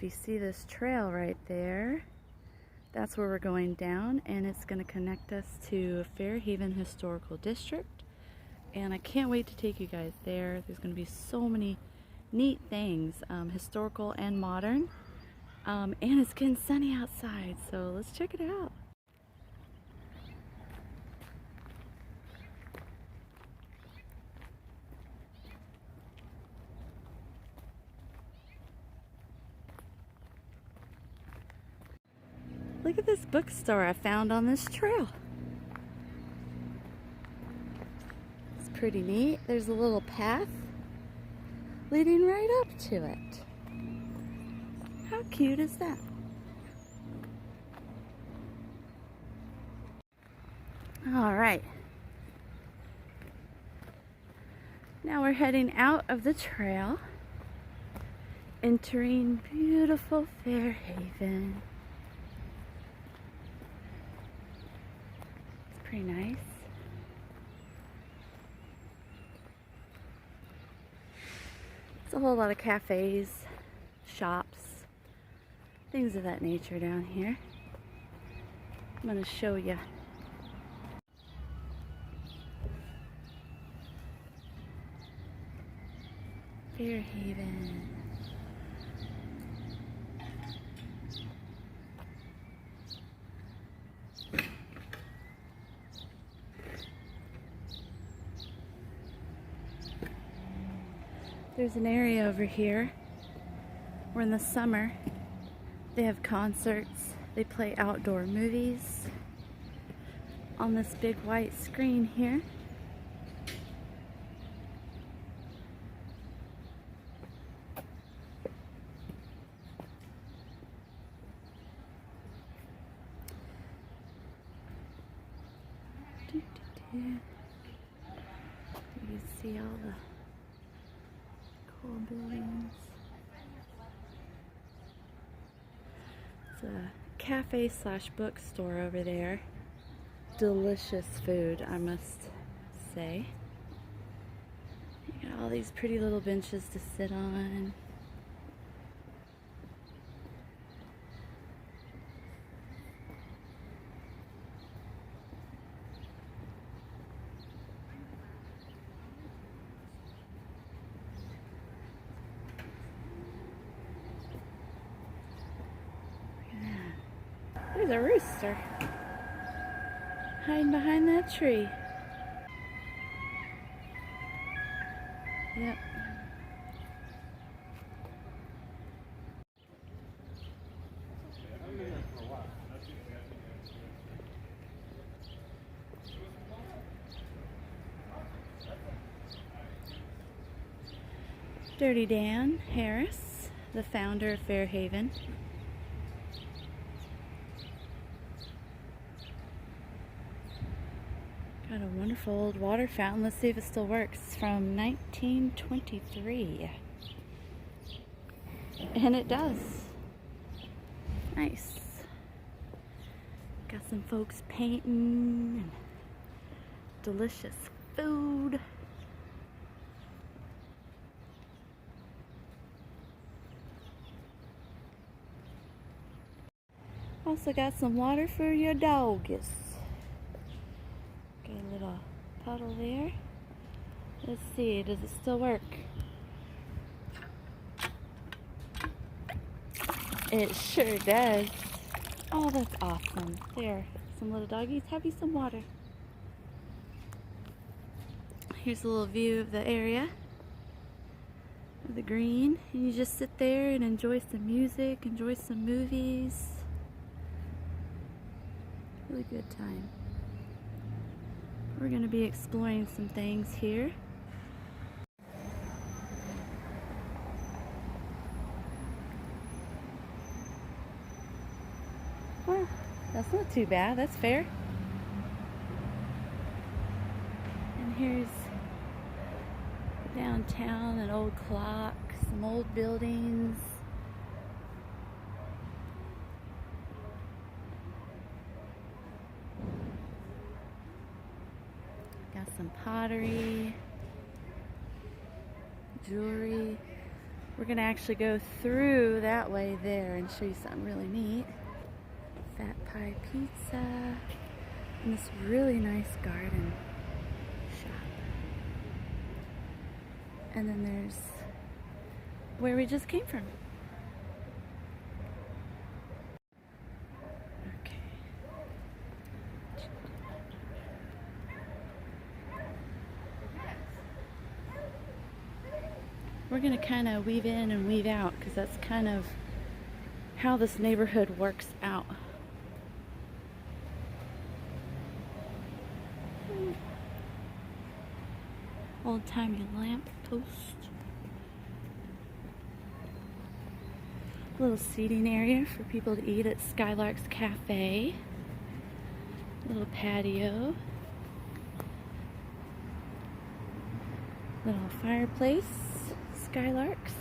if you see this trail right there, that's where we're going down, and it's going to connect us to Fairhaven Historical District. And I can't wait to take you guys there. There's going to be so many neat things, historical and modern. And it's getting sunny outside, so let's check it out. Look at this bookstore I found on this trail. It's pretty neat. There's a little path leading right up to it. How cute is that? All right. Now we're heading out of the trail, entering beautiful Fairhaven. It's pretty nice. It's a whole lot of cafes, shops, things of that nature down here. I'm going to show you. Fairhaven. There's an area over here where in the summer they have concerts, they play outdoor movies on this big white screen here. You can see all the cool buildings. It's a cafe slash bookstore over there. Delicious food, I must say. You got all these pretty little benches to sit on. There's a rooster hiding behind that tree. Yep. Dirty Dan Harris, the founder of Fairhaven. Got a wonderful old water fountain. Let's see if it still works. It's from 1923. And it does. Nice. Got some folks painting and delicious food. Also got some water for your doggies. Got a little puddle there. Let's see, does it still work? It sure does. Oh, that's awesome. There, some little doggies. Have you some water? Here's a little view of the area of the green. And you just sit there and enjoy some music, enjoy some movies. Really good time. We're going to be exploring some things here. Well, that's not too bad. That's fair. And here's downtown, an old clock, some old buildings. Got some pottery, jewelry. We're gonna actually go through that way there and show you something really neat. Fat Pie Pizza and this really nice garden shop. And then there's where we just came from. Okay. We're gonna kind of weave in and weave out because that's kind of how this neighborhood works out. Old-timey lamp post. Little seating area for people to eat at Skylark's Cafe. Little patio. Little fireplace. Skylark's.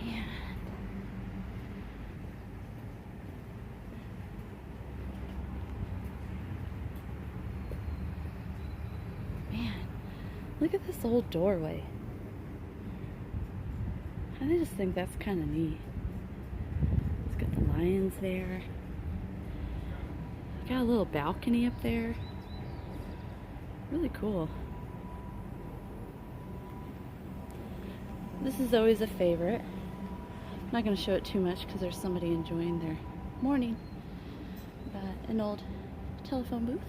And man, look at this old doorway. I just think that's kind of neat. It's got the lions there. Got a little balcony up there. Really cool. This is always a favorite. I'm not going to show it too much because there's somebody enjoying their morning. But an old telephone booth.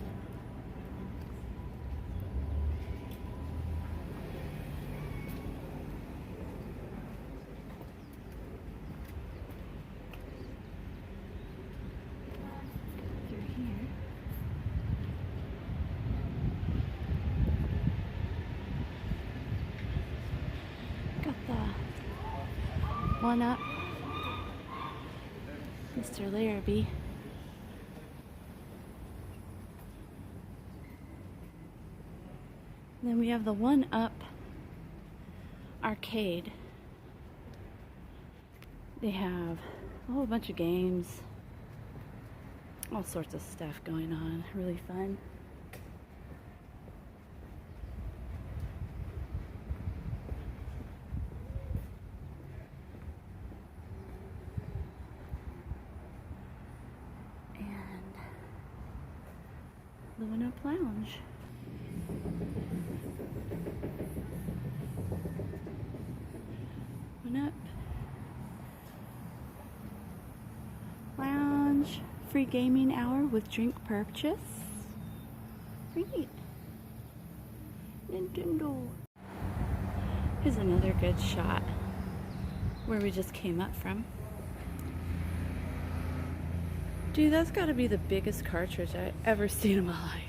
One up, Mr. Larrabee. Then we have the One Up arcade. They have a whole bunch of games, all sorts of stuff going on. Really fun. The One Up Lounge. One Up Lounge. Free gaming hour with drink purchase. Great. Nintendo. Here's another good shot where we just came up from. Dude, that's got to be the biggest cartridge I've ever seen in my life.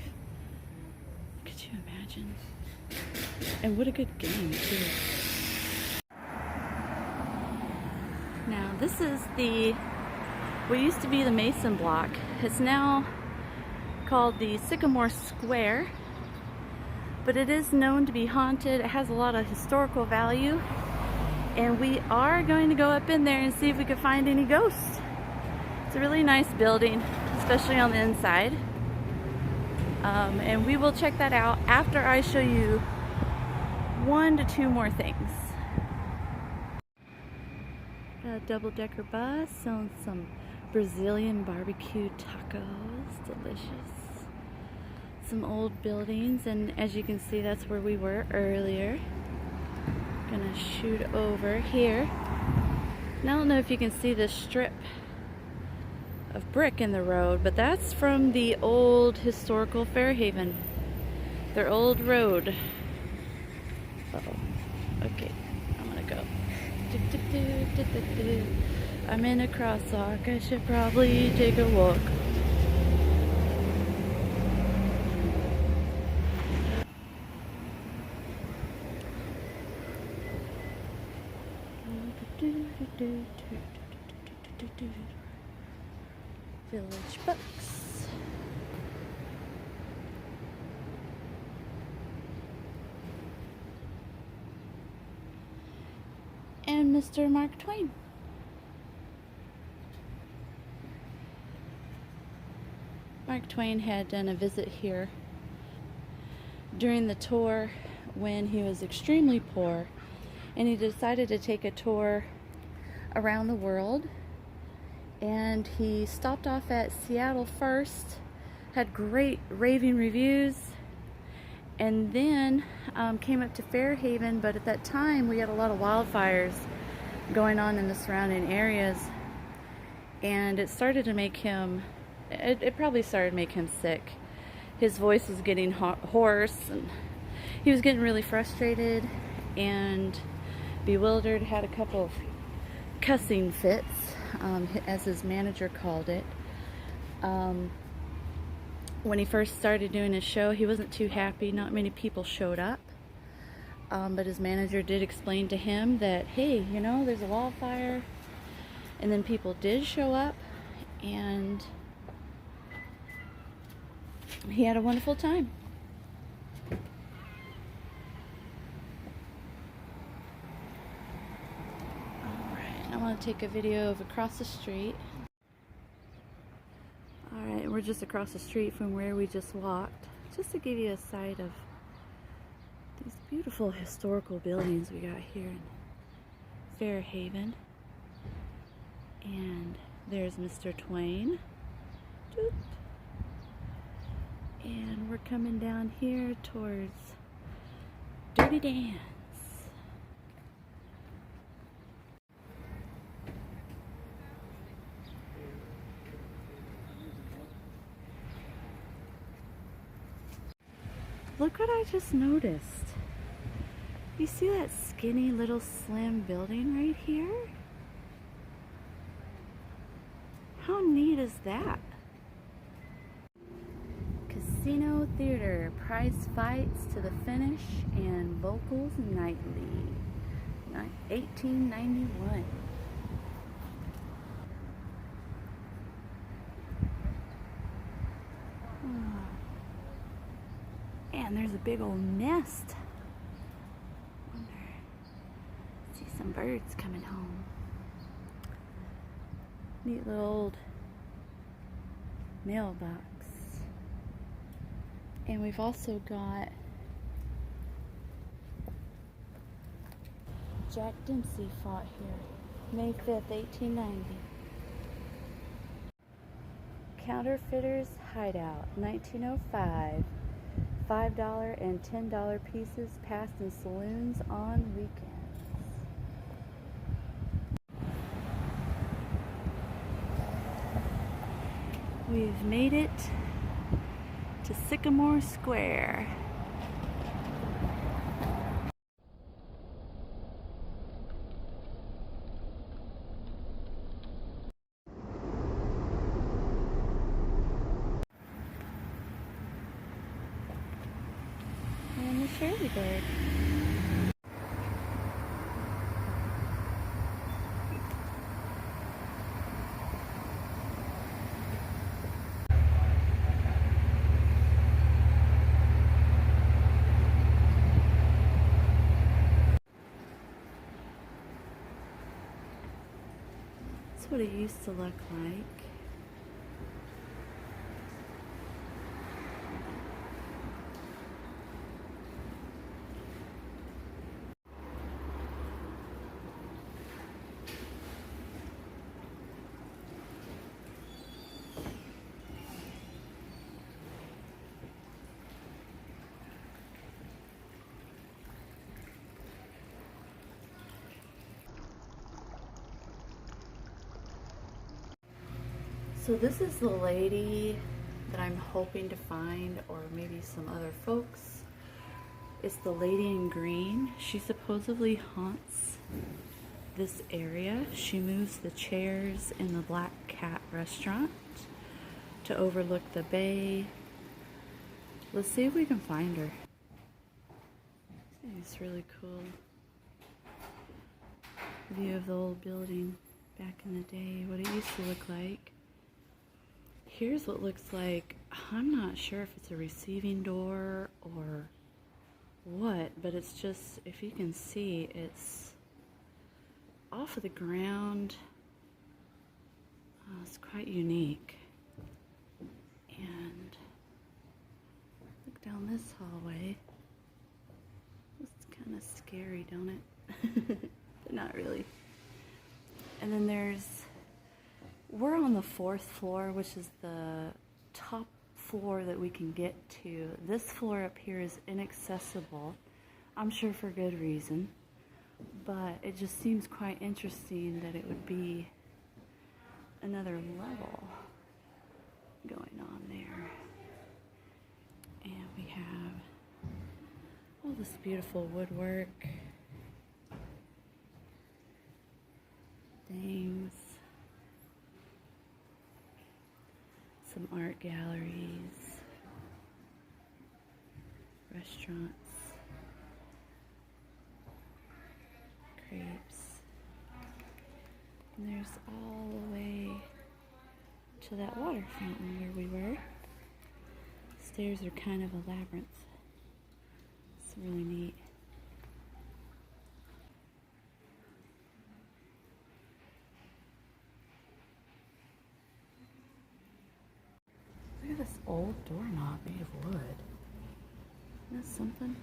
Could you imagine? And what a good game, too. Now, this is what used to be the Mason block. It's now called the Sycamore Square, but it is known to be haunted. It has a lot of historical value, and we are going to go up in there and see if we can find any ghosts. It's a really nice building, especially on the inside. And we will check that out after I show you 1 to 2 more things. Got a double-decker bus selling some Brazilian barbecue tacos. Delicious. Some old buildings, and as you can see, that's where we were earlier. Gonna shoot over here. And I don't know if you can see this strip of brick in the road, but that's from the old historical Fairhaven, their old road. Uh-oh. Okay, I'm gonna go. I'm in a crosswalk. I should probably take a walk. Village Books. And Mr. Mark Twain. Mark Twain had done a visit here during the tour when he was extremely poor, and he decided to take a tour around the world. And he stopped off at Seattle first, had great raving reviews, and then came up to Fairhaven. But at that time we had a lot of wildfires going on in the surrounding areas, and it started to make him, it probably started to make him sick. His voice was getting hoarse, and he was getting really frustrated and bewildered, had a couple of cussing fits, as his manager called it. When he first started doing his show, he wasn't too happy. Not many people showed up. But his manager did explain to him that, hey, you know, there's a wildfire. And then people did show up, and he had a wonderful time. Alright, I want to take a video of across the street. Alright, we're just across the street from where we just walked, just to give you a sight of these beautiful historical buildings we got here in Fairhaven. And there's Mr. Twain. Doot. And we're coming down here towards Dirty Dance. Look what I just noticed. You see that skinny little slim building right here? How neat is that? Casino Theater, prize fights to the finish, and vocals nightly. 1891. And there's a big old nest. Wonder, see some birds coming home. Neat little old mailbox. And we've also got Jack Dempsey fought here, May 5th, 1890. Counterfeiters Hideout, 1905. $5 and $10 pieces passed in saloons on weekends. We've made it to Sycamore Square. And the Shirley bird. That's what it used to look like. So this is the lady that I'm hoping to find, or maybe some other folks. It's the lady in green. She supposedly haunts this area. She moves the chairs in the Black Cat restaurant to overlook the bay. Let's see if we can find her. It's really cool. View of the old building back in the day, what it used to look like. Here's what looks like, I'm not sure if it's a receiving door or what, but it's just, if you can see, it's off of the ground. It's quite unique. And look down this hallway. Kind of scary, don't it? But not really. And then we're on the 4th floor, which is the top floor that we can get to. This floor up here is inaccessible, I'm sure for good reason, but it just seems quite interesting that it would be another level going on there. And we have all this beautiful woodwork, things, some art galleries, restaurants, crepes, and there's all the way to that water fountain where we were. Stairs are kind of a labyrinth. It's really neat. Look at this old doorknob made of wood. Isn't that something?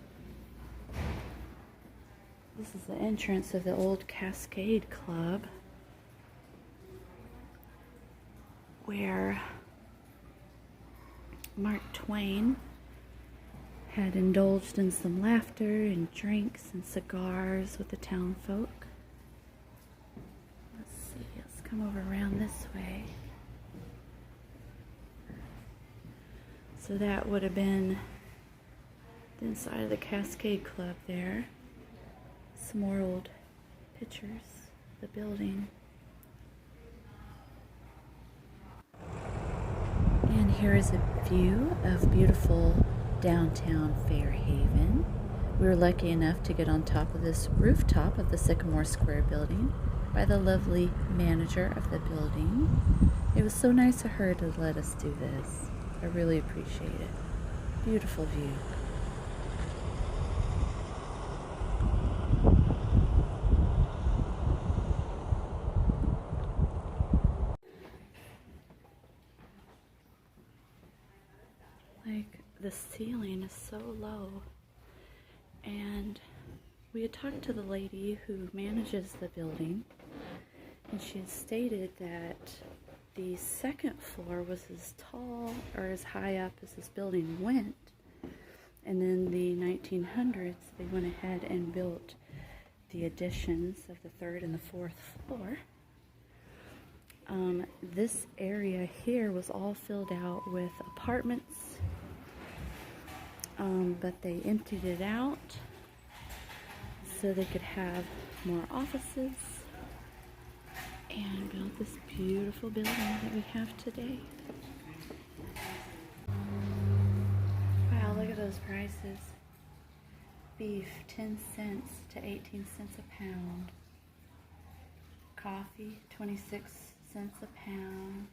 This is the entrance of the old Cascade Club, where Mark Twain had indulged in some laughter and drinks and cigars with the town folk. Let's see, let's come over around this way. So that would have been the inside of the Cascade Club there. Some more old pictures of the building. And here is a view of beautiful downtown Fairhaven. We were lucky enough to get on top of this rooftop of the Sycamore Square building by the lovely manager of the building. It was so nice of her to let us do this. I really appreciate it. Beautiful view. Like, the ceiling is so low, and we had talked to the lady who manages the building, and she had stated that the 2nd floor was as tall or as high up as this building went, and in the 1900s they went ahead and built the additions of the 3rd and the 4th floor. This area here was all filled out with apartments, but they emptied it out so they could have more offices and built this beautiful building that we have today. Wow, look at those prices. Beef, 10 cents to 18 cents a pound. Coffee, 26 cents a pound.